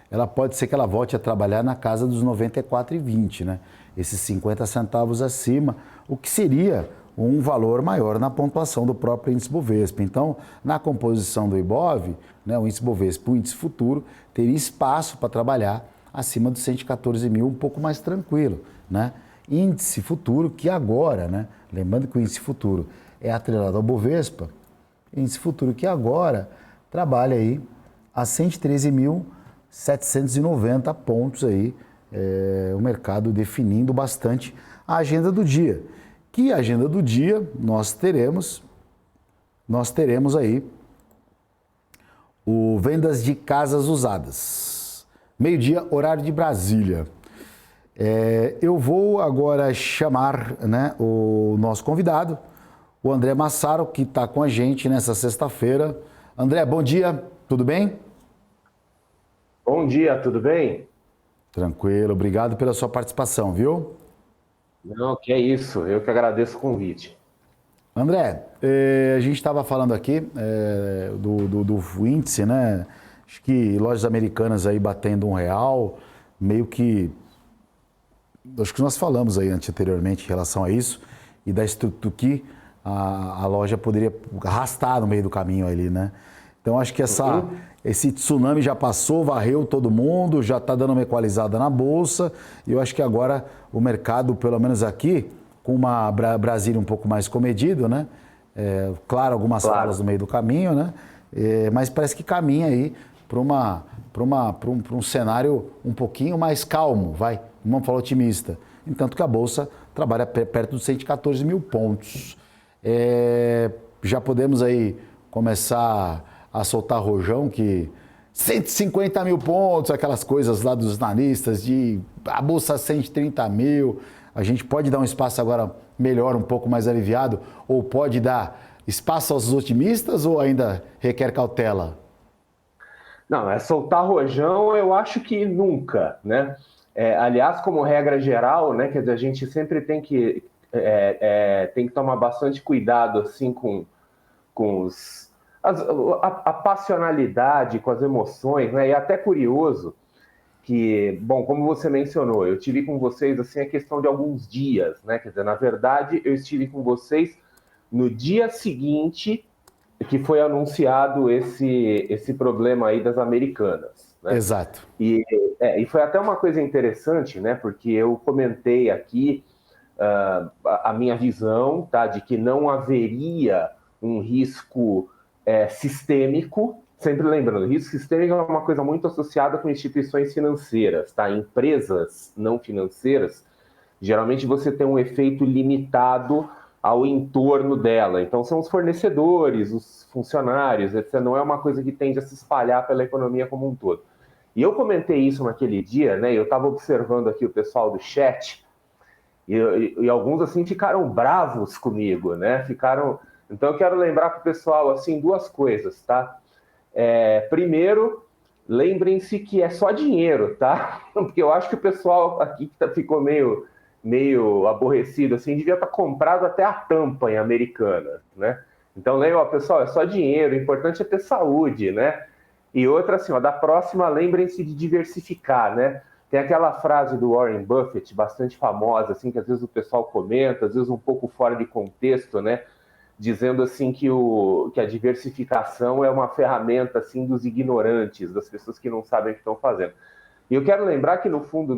ela pode ser que ela volte a trabalhar na casa dos 94,20, né? Esses 50 centavos acima, o que seria um valor maior na pontuação do próprio índice Bovespa. Então, na composição do Ibov, né, o índice Bovespa, o índice futuro, teria espaço para trabalhar acima dos 114 mil, um pouco mais tranquilo, né? Índice futuro que agora, né, lembrando que o índice futuro é atrelado ao Bovespa, índice futuro que agora trabalha aí a 113.790 pontos aí, o mercado definindo bastante a agenda do dia. Que a agenda do dia nós teremos aí o vendas de casas usadas. Meio-dia, horário de Brasília. Eu vou agora chamar, né, o nosso convidado, o André Massaro, que está com a gente nessa sexta-feira. André, bom dia, tudo bem? Bom dia, tudo bem? Tranquilo, obrigado pela sua participação, viu? Não, que é isso, eu que agradeço o convite. André, a gente estava falando aqui do índice, né? Acho que lojas americanas aí batendo R$1, meio que... Acho que nós falamos aí anteriormente em relação a isso, e da estrutura que a loja poderia arrastar no meio do caminho ali, né? Então acho que esse tsunami já passou, varreu todo mundo, já está dando uma equalizada na bolsa, e eu acho que agora o mercado, pelo menos aqui, com uma Brasília um pouco mais comedido, né? Claro, algumas falas no meio do caminho, né? Mas parece que caminha aí para um cenário um pouquinho mais calmo, vamos falar otimista. Entanto que a bolsa trabalha perto dos 114 mil pontos. Já podemos aí começar a soltar rojão que 150 mil pontos, aquelas coisas lá dos analistas, de a bolsa 130 mil, a gente pode dar um espaço agora melhor, um pouco mais aliviado, ou pode dar espaço aos otimistas ou ainda requer cautela? Não, soltar rojão eu acho que nunca, né? Aliás, como regra geral, né, quer dizer, a gente sempre tem que tomar bastante cuidado assim com a passionalidade, com as emoções, né? E é até curioso que, bom, como você mencionou, eu tive com vocês assim a questão de alguns dias, né? Quer dizer, na verdade, eu estive com vocês no dia seguinte que foi anunciado esse problema aí das americanas, né? Exato. E foi até uma coisa interessante, né? Porque eu comentei aqui a minha visão, tá? De que não haveria um risco sistêmico, sempre lembrando, risco sistêmico é uma coisa muito associada com instituições financeiras, tá? Empresas não financeiras, geralmente você tem um efeito limitado ao entorno dela. Então, são os fornecedores, os funcionários, etc. Não é uma coisa que tende a se espalhar pela economia como um todo. E eu comentei isso naquele dia, né? Eu estava observando aqui o pessoal do chat e alguns, assim, ficaram bravos comigo, né? Então, eu quero lembrar para o pessoal, assim, duas coisas, tá? Primeiro, lembrem-se que é só dinheiro, tá? Porque eu acho que o pessoal aqui ficou meio aborrecido, assim, devia estar comprado até a tampa em Americanas, né? Então, lembra, pessoal, é só dinheiro, o importante é ter saúde, né? E outra, assim, ó, da próxima, lembrem-se de diversificar, né? Tem aquela frase do Warren Buffett, bastante famosa, assim, que às vezes o pessoal comenta, às vezes um pouco fora de contexto, né? Dizendo, assim, que a diversificação é uma ferramenta, assim, dos ignorantes, das pessoas que não sabem o que estão fazendo. E eu quero lembrar que, no fundo,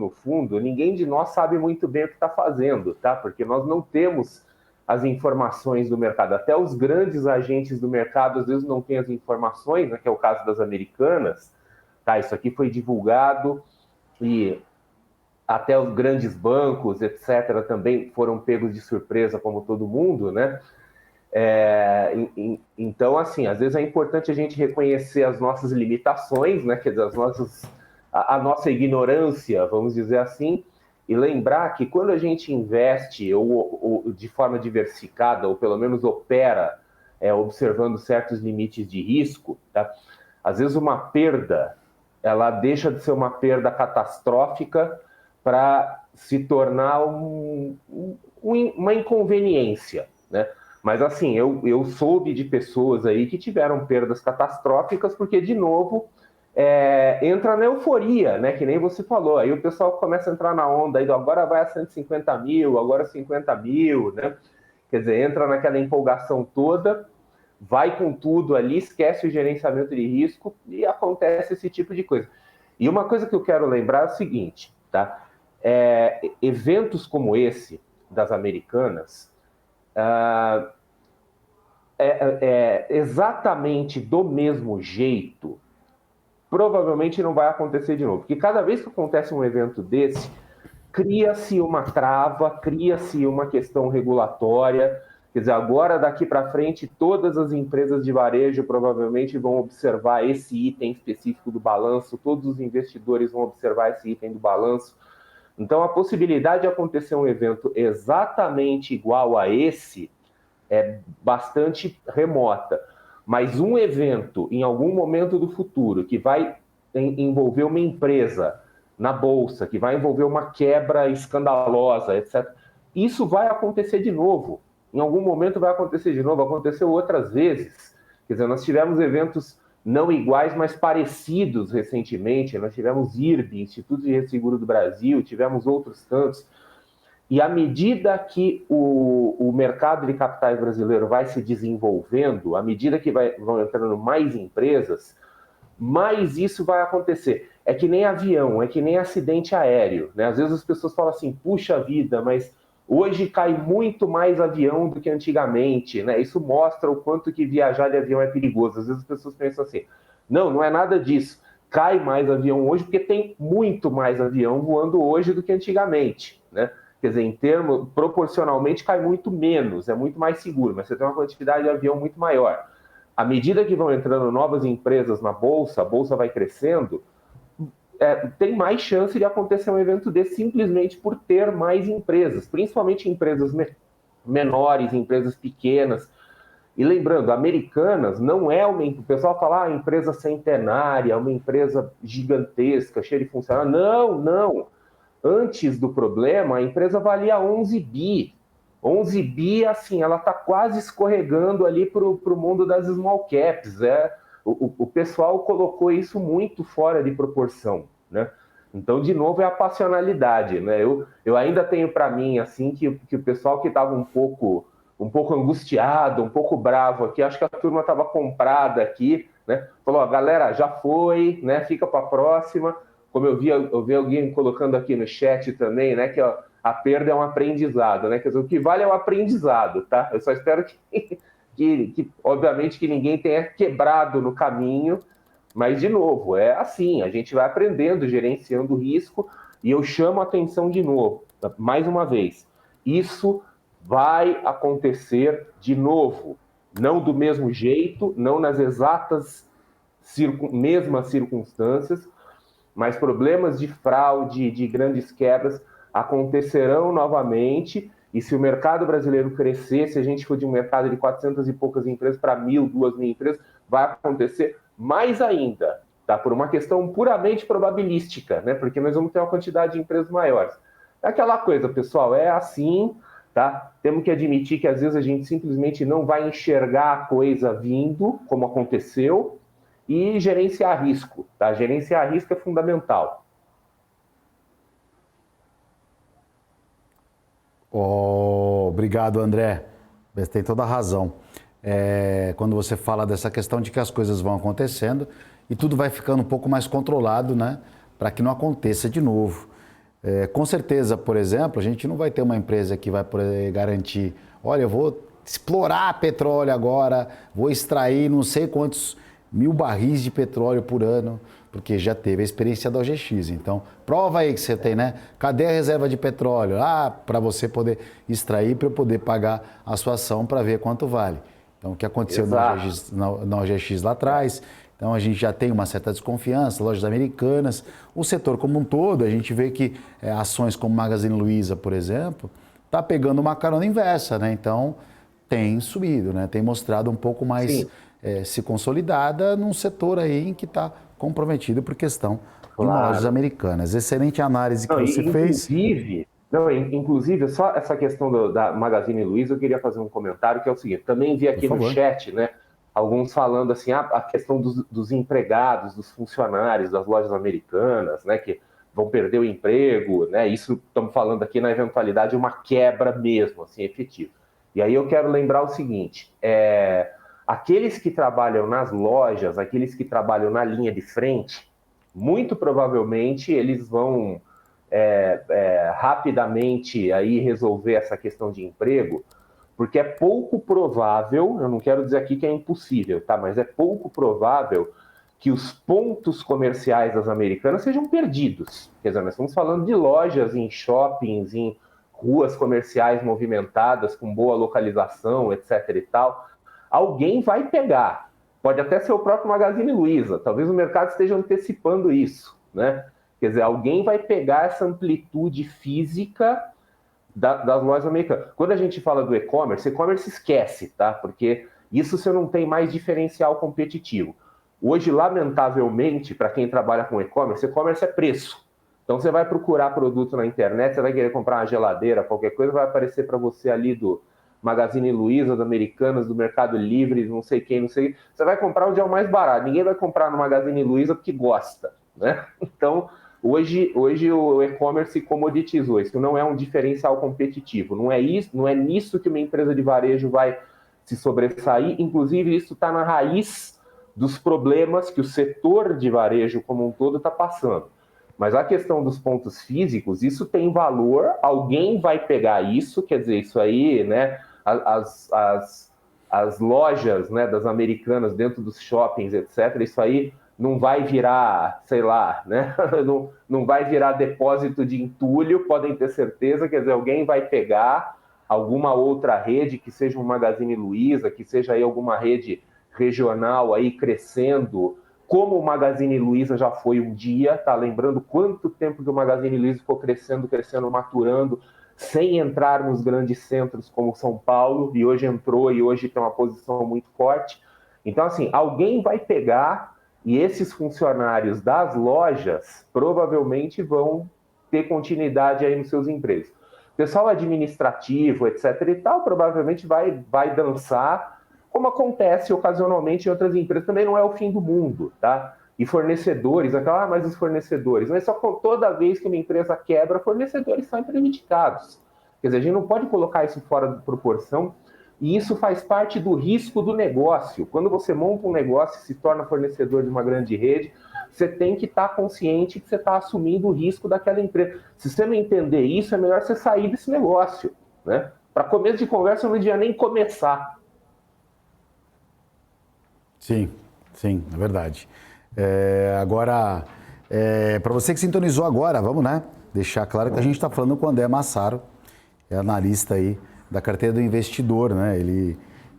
ninguém de nós sabe muito bem o que está fazendo, tá? Porque nós não temos as informações do mercado. Até os grandes agentes do mercado, às vezes, não têm as informações, né? Que é o caso das Americanas, tá? Isso aqui foi divulgado e até os grandes bancos, etc., também foram pegos de surpresa, como todo mundo, né? Então, assim, às vezes é importante a gente reconhecer as nossas limitações, né? Quer dizer, a nossa ignorância, vamos dizer assim, e lembrar que quando a gente investe ou de forma diversificada, ou pelo menos opera observando certos limites de risco, tá? Às vezes uma perda, ela deixa de ser uma perda catastrófica para se tornar uma inconveniência, né? Mas, assim, eu soube de pessoas aí que tiveram perdas catastróficas porque, de novo, entra na euforia, né? Que nem você falou. Aí o pessoal começa a entrar na onda aí, agora vai a 150 mil, agora 50 mil, né? Quer dizer, entra naquela empolgação toda, vai com tudo ali, esquece o gerenciamento de risco e acontece esse tipo de coisa. E uma coisa que eu quero lembrar é o seguinte, tá? Eventos como esse das Americanas, exatamente do mesmo jeito, provavelmente não vai acontecer de novo. Porque cada vez que acontece um evento desse, cria-se uma trava, cria-se uma questão regulatória. Quer dizer, agora, daqui para frente, todas as empresas de varejo provavelmente vão observar esse item específico do balanço, todos os investidores vão observar esse item do balanço. Então, a possibilidade de acontecer um evento exatamente igual a esse é bastante remota. Mas um evento, em algum momento do futuro, que vai envolver uma empresa na bolsa, que vai envolver uma quebra escandalosa, etc., isso vai acontecer de novo. Em algum momento vai acontecer de novo. Aconteceu outras vezes. Quer dizer, nós tivemos eventos não iguais, mas parecidos recentemente. Nós tivemos IRB, Instituto de Resseguro do Brasil, tivemos outros tantos. E à medida que o mercado de capitais brasileiro vai se desenvolvendo, à medida que vão entrando mais empresas, mais isso vai acontecer. É que nem avião, é que nem acidente aéreo, né? Às vezes as pessoas falam assim, puxa vida, mas hoje cai muito mais avião do que antigamente, né? Isso mostra o quanto que viajar de avião é perigoso. Às vezes as pessoas pensam assim, não é nada disso. Cai mais avião hoje porque tem muito mais avião voando hoje do que antigamente, né? Quer dizer, proporcionalmente cai muito menos, é muito mais seguro, mas você tem uma quantidade de avião muito maior. À medida que vão entrando novas empresas na bolsa, a bolsa vai crescendo, tem mais chance de acontecer um evento desse simplesmente por ter mais empresas, principalmente empresas menores, empresas pequenas. E lembrando, Americanas não é o pessoal fala, empresa centenária, uma empresa gigantesca, cheia de funcionários. Não. Antes do problema, a empresa valia 11 bi. 11 bi, assim, ela está quase escorregando ali para o mundo das small caps. O pessoal colocou isso muito fora de proporção, né? Então, de novo, é a passionalidade, né? Eu ainda tenho para mim, assim, que o pessoal que estava um pouco angustiado, um pouco bravo aqui, acho que a turma estava comprada aqui, né? Falou, galera, já foi, né? Fica para a próxima. Como eu vi alguém colocando aqui no chat também, né, que a perda é um aprendizado, né? Quer dizer, o que vale é o aprendizado, tá? Eu só espero que que obviamente que ninguém tenha quebrado no caminho, mas de novo, é assim, a gente vai aprendendo, gerenciando o risco, e eu chamo a atenção de novo, mais uma vez, isso vai acontecer de novo, não do mesmo jeito, não nas exatas mesmas circunstâncias, mas problemas de fraude, de grandes quebras acontecerão novamente, e se o mercado brasileiro crescer, se a gente for de um mercado de 400 e poucas empresas para 1.000, 2.000 empresas, vai acontecer mais ainda, tá? Por uma questão puramente probabilística, né? Porque nós vamos ter uma quantidade de empresas maiores. É aquela coisa, pessoal, é assim, tá? Temos que admitir que às vezes a gente simplesmente não vai enxergar a coisa vindo, como aconteceu, e gerenciar risco, tá? Gerenciar risco é fundamental. Obrigado, André. Você tem toda a razão. Quando você fala dessa questão de que as coisas vão acontecendo e tudo vai ficando um pouco mais controlado, né? Para que não aconteça de novo. Com certeza, por exemplo, a gente não vai ter uma empresa que vai poder garantir, olha, eu vou explorar petróleo agora, vou extrair não sei quantos 1.000 barris de petróleo por ano, porque já teve a experiência da OGX. Então, prova aí que você tem, né? Cadê a reserva de petróleo? Para você poder extrair, para eu poder pagar a sua ação para ver quanto vale. Então, o que aconteceu na OGX lá atrás. Então, a gente já tem uma certa desconfiança, lojas americanas. O setor como um todo, a gente vê que ações como Magazine Luiza, por exemplo, está pegando uma carona inversa, né? Então, tem subido, né? Tem mostrado um pouco mais se consolidada num setor aí em que está comprometido por questão de lojas americanas. Excelente análise que você fez. Inclusive, só essa questão da Magazine Luiza, eu queria fazer um comentário, que é o seguinte, também vi aqui no chat, né, alguns falando assim, a questão dos empregados, dos funcionários das lojas americanas, né, que vão perder o emprego, né, isso estamos falando aqui na eventualidade de uma quebra mesmo, assim, efetiva. E aí eu quero lembrar o seguinte, aqueles que trabalham nas lojas, aqueles que trabalham na linha de frente, muito provavelmente eles vão rapidamente aí resolver essa questão de emprego, porque é pouco provável, eu não quero dizer aqui que é impossível, tá? Mas é pouco provável que os pontos comerciais das americanas sejam perdidos. Quer dizer, nós estamos falando de lojas em shoppings, em ruas comerciais movimentadas, com boa localização, etc. e tal. Alguém vai pegar. Pode até ser o próprio Magazine Luiza. Talvez o mercado esteja antecipando isso, né? Quer dizer, alguém vai pegar essa amplitude física das lojas americanas. Quando a gente fala do e-commerce esquece, tá? Porque isso você não tem mais diferencial competitivo. Hoje, lamentavelmente, para quem trabalha com e-commerce é preço. Então, você vai procurar produto na internet, você vai querer comprar uma geladeira, qualquer coisa, vai aparecer para você ali do Magazine Luiza, do Americanas, do Mercado Livre, não sei quem, não sei. Você vai comprar onde é o mais barato. Ninguém vai comprar no Magazine Luiza porque gosta, né? Então, hoje o e-commerce comoditizou. Isso não é um diferencial competitivo. Não é nisso que uma empresa de varejo vai se sobressair. Inclusive, isso está na raiz dos problemas que o setor de varejo como um todo está passando. Mas a questão dos pontos físicos, isso tem valor, alguém vai pegar isso, quer dizer, isso aí, né, as lojas, né, das americanas dentro dos shoppings, etc., isso aí não vai virar, sei lá, né, não vai virar depósito de entulho, podem ter certeza, quer dizer, alguém vai pegar alguma outra rede, que seja um Magazine Luiza, que seja aí alguma rede regional aí crescendo, como o Magazine Luiza já foi um dia, tá? Lembrando quanto tempo que o Magazine Luiza ficou crescendo, maturando, sem entrar nos grandes centros como São Paulo, e hoje entrou e hoje tem uma posição muito forte. Então, assim, alguém vai pegar e esses funcionários das lojas provavelmente vão ter continuidade aí nos seus empregos. O pessoal administrativo, etc. e tal, provavelmente vai dançar, como acontece ocasionalmente em outras empresas, também não é o fim do mundo, tá? E fornecedores, mas os fornecedores, mas só toda vez que uma empresa quebra, fornecedores são prejudicados. Quer dizer, a gente não pode colocar isso fora de proporção, e isso faz parte do risco do negócio. Quando você monta um negócio e se torna fornecedor de uma grande rede, você tem que estar consciente que você está assumindo o risco daquela empresa. Se você não entender isso, é melhor você sair desse negócio, né? Para começo de conversa, eu não devia nem começar. Sim, é verdade. Agora, para você que sintonizou agora, vamos, né? Deixar claro que a gente está falando com o André Massaro, é analista aí da carteira do investidor, né? Ele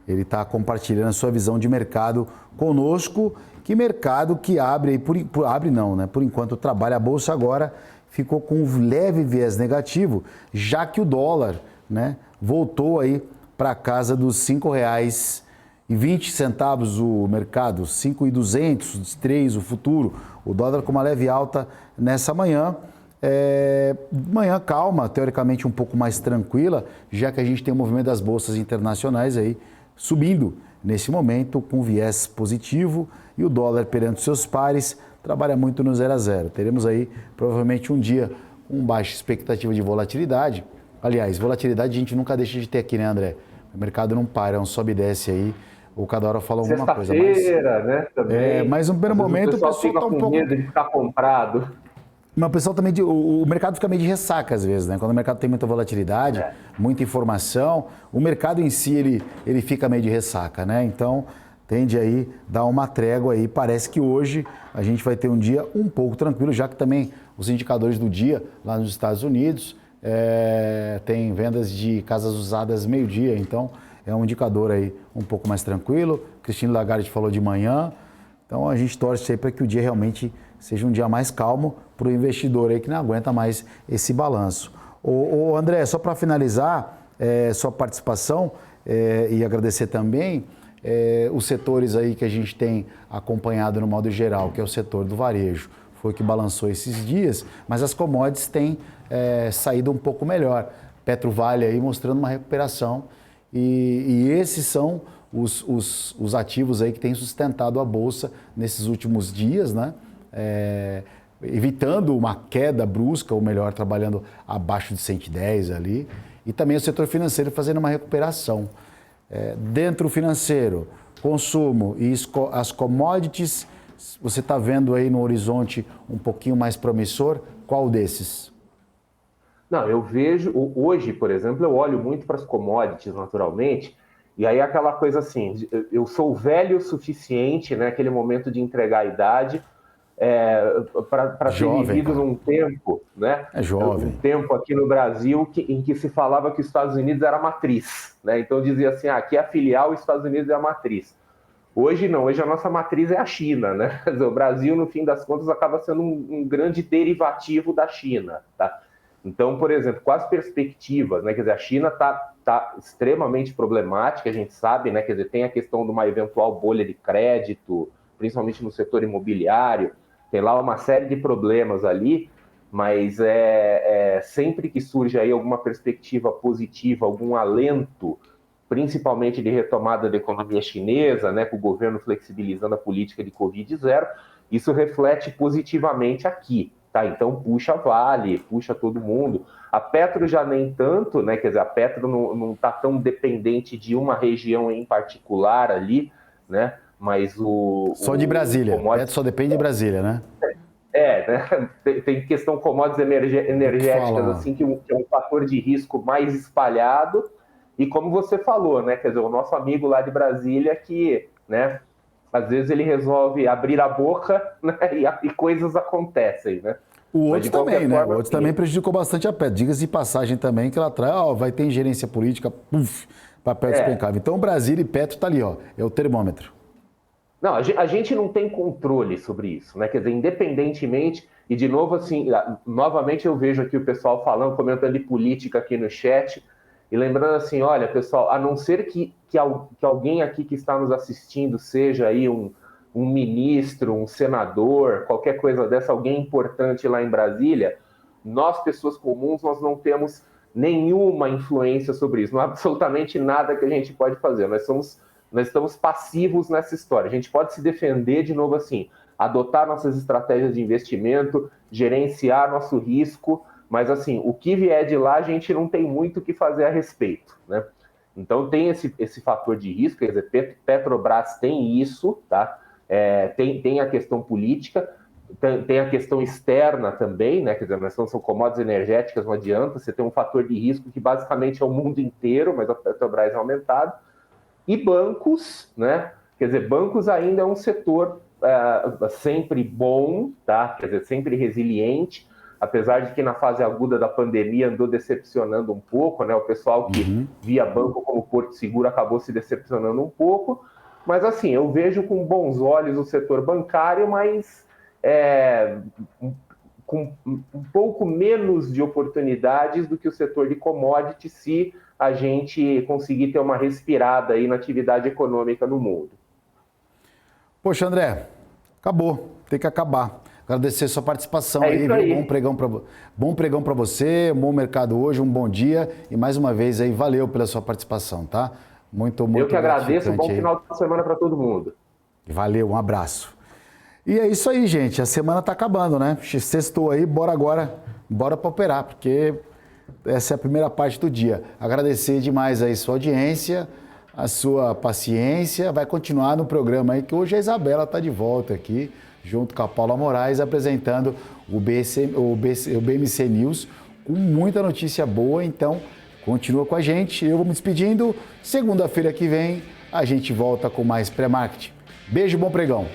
está compartilhando a sua visão de mercado conosco. Que mercado que abre aí, abre não, né? Por enquanto trabalha a Bolsa agora, ficou com um leve viés negativo, já que o dólar, né, voltou aí para casa dos R$ 5,20 o mercado, 5,200, 3 o futuro, o dólar com uma leve alta nessa manhã. Manhã calma, teoricamente um pouco mais tranquila, já que a gente tem o movimento das bolsas internacionais aí subindo nesse momento com viés positivo e o dólar perante seus pares trabalha muito no 0 a 0. Teremos aí provavelmente um dia com baixa expectativa de volatilidade. Aliás, volatilidade a gente nunca deixa de ter aqui, né, André? O mercado não para, é um sobe e desce aí, ou cada hora fala alguma coisa. Sexta-feira, né, também. Mas no primeiro momento o pessoal fica tá um com pouco... medo de ficar comprado. Mas o pessoal também, o mercado fica meio de ressaca às vezes, né? Quando o mercado tem muita volatilidade, muita informação, o mercado em si, ele fica meio de ressaca, né? Então, tende aí dar uma trégua aí. Parece que hoje a gente vai ter um dia um pouco tranquilo, já que também os indicadores do dia lá nos Estados Unidos tem vendas de casas usadas meio-dia, então é um indicador aí um pouco mais tranquilo. Christine Lagarde falou de manhã, então a gente torce aí para que o dia realmente seja um dia mais calmo para o investidor aí que não aguenta mais esse balanço. André, só para finalizar sua participação e agradecer também os setores aí que a gente tem acompanhado no modo geral, que é o setor do varejo, foi o que balançou esses dias, mas as commodities têm saído um pouco melhor. Petrovale aí mostrando uma recuperação e esses são os ativos aí que têm sustentado a Bolsa nesses últimos dias, né? Evitando uma queda brusca, ou melhor, trabalhando abaixo de 110 ali, e também o setor financeiro fazendo uma recuperação. Dentro do financeiro, consumo e as commodities, você está vendo aí no horizonte um pouquinho mais promissor, qual desses? Não, eu vejo, hoje, por exemplo, eu olho muito para as commodities naturalmente, e aí aquela coisa assim, eu sou velho o suficiente, né, aquele momento de entregar a idade, para ter vivido num tempo, né? Jovem. Um tempo aqui no Brasil em que se falava que os Estados Unidos era a matriz, né? Então dizia assim, aqui é a filial, os Estados Unidos é a matriz. Hoje não, hoje a nossa matriz é a China, né? Quer dizer, o Brasil, no fim das contas, acaba sendo um grande derivativo da China, tá? Então, por exemplo, com as perspectivas, né? Quer dizer, a China tá extremamente problemática, a gente sabe, né? Quer dizer, tem a questão de uma eventual bolha de crédito, principalmente no setor imobiliário, tem lá uma série de problemas ali, mas sempre que surge aí alguma perspectiva positiva, algum alento, principalmente de retomada da economia chinesa, né, com o governo flexibilizando a política de Covid-0, isso reflete positivamente aqui, tá? Então puxa a Vale, puxa todo mundo. A Petro já nem tanto, né? Quer dizer, a Petro não está tão dependente de uma região em particular ali, né? Mas só de Brasília, Petro só depende de Brasília, né? Né? Tem questão commodities energéticas, assim, que é um fator de risco mais espalhado, e como você falou, né? Quer dizer, o nosso amigo lá de Brasília que, né, às vezes ele resolve abrir a boca, né, e coisas acontecem, né? O outro também, né? O outro também prejudicou bastante a Petro. Diga-se de passagem também que ela traz, vai ter ingerência política, papel despencável. Então, Brasília e Petro tá ali, é o termômetro. Não, a gente não tem controle sobre isso, né? Quer dizer, independentemente, e de novo, assim, novamente eu vejo aqui o pessoal falando, comentando de política aqui no chat, e lembrando assim, olha, pessoal, a não ser que alguém aqui que está nos assistindo seja aí um ministro, um senador, qualquer coisa dessa, alguém importante lá em Brasília, nós, pessoas comuns, nós não temos nenhuma influência sobre isso, não há absolutamente nada que a gente pode fazer, nós estamos passivos nessa história. A gente pode se defender, de novo assim, adotar nossas estratégias de investimento, gerenciar nosso risco, mas assim, o que vier de lá a gente não tem muito o que fazer a respeito, né? Então tem esse fator de risco, quer dizer, Petrobras tem isso, tá? Tem a questão política, tem a questão externa também, né? Quer dizer, são commodities energéticas, não adianta, você tem um fator de risco que basicamente é o mundo inteiro, mas a Petrobras é aumentado. E bancos, né? Quer dizer, bancos ainda é um setor sempre bom, tá? Quer dizer, sempre resiliente, apesar de que na fase aguda da pandemia andou decepcionando um pouco, né? O pessoal que via banco como Porto Seguro acabou se decepcionando um pouco, mas assim, eu vejo com bons olhos o setor bancário, mas com um pouco menos de oportunidades do que o setor de commodities, se a gente conseguir ter uma respirada aí na atividade econômica no mundo. Poxa, André, acabou, tem que acabar. Agradecer sua participação aí, viu? Bom pregão para você, bom mercado hoje, um bom dia e mais uma vez aí, valeu pela sua participação, tá? Muito Eu que agradeço, bom aí. final de semana para todo mundo. Valeu, um abraço. E é isso aí, gente, a semana tá acabando, né? Sextou aí, bora para operar, porque essa é a primeira parte do dia. Agradecer demais aí sua audiência, a sua paciência, vai continuar no programa aí, que hoje a Isabela tá de volta aqui, junto com a Paula Moraes, apresentando o BMC News, com muita notícia boa, então continua com a gente. Eu vou me despedindo, segunda-feira que vem a gente volta com mais pré-marketing. Beijo, bom pregão!